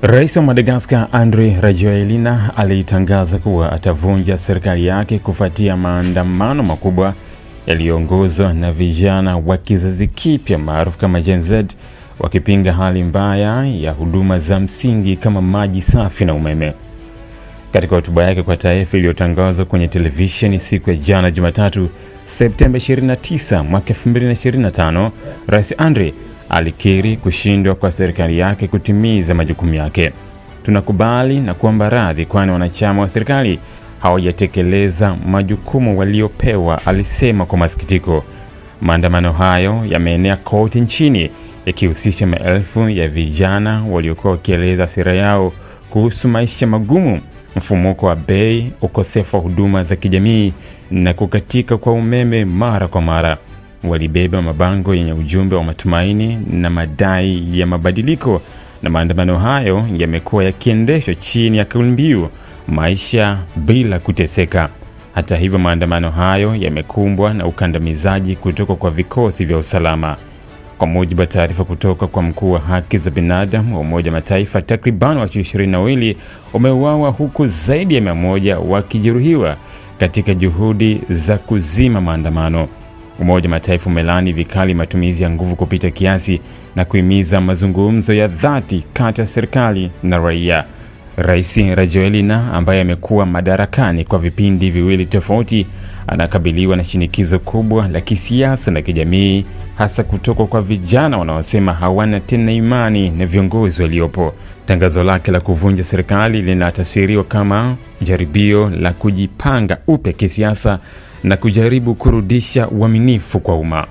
Rais wa Madagascar Andry Rajoelina alitangaza kuwa atavunja serikali yake kufuatia maandamano makubwa yaliyoongozwa na vijana wa kizazi kipya maarufu kama Gen Z wakipinga hali mbaya ya huduma za msingi kama maji safi na umeme. Katika hotuba yake kwa taifa iliyotangazwa kwenye televisheni siku ya jana Jumatatu, Septemba 29 mwaka 2025, Rais Andry alikiri kushindwa kwa serikali yake kutimiza majukumu yake. Tunakubali na kuomba radhi kwani wanachama wa serikali hawajatekeleza majukumu waliopewa, alisema kwa masikitiko. Maandamano hayo yameenea kote nchini yakihusisha maelfu ya vijana waliokuwa wakieleza sera yao kuhusu maisha magumu, mfumuko wa bei, ukosefu wa huduma za kijamii na kukatika kwa umeme mara kwa mara. Walibeba mabango yenye ujumbe wa matumaini na madai ya mabadiliko, na maandamano hayo yamekuwa yakiendeshwa chini ya kauli mbiu maisha bila kuteseka. Hata hivyo, maandamano hayo yamekumbwa na ukandamizaji kutoka kwa vikosi vya usalama. Kwa mujibu wa taarifa kutoka kwa mkuu wa haki za binadamu wa Umoja wa Mataifa, takriban watu 22 wameuawa huku zaidi ya 100 wakijeruhiwa katika juhudi za kuzima maandamano. Umoja wa Mataifa umelaani vikali matumizi ya nguvu kupita kiasi na kuhimiza mazungumzo ya dhati kati ya serikali na raia. Rais Rajoelina, ambaye amekuwa madarakani kwa vipindi viwili tofauti, anakabiliwa na shinikizo kubwa la kisiasa na kijamii, hasa kutoka kwa vijana wanaosema hawana tena imani na viongozi waliopo. Tangazo lake la kuvunja serikali linatafsiriwa kama jaribio la kujipanga upya kisiasa na kujaribu kurudisha uaminifu kwa umma.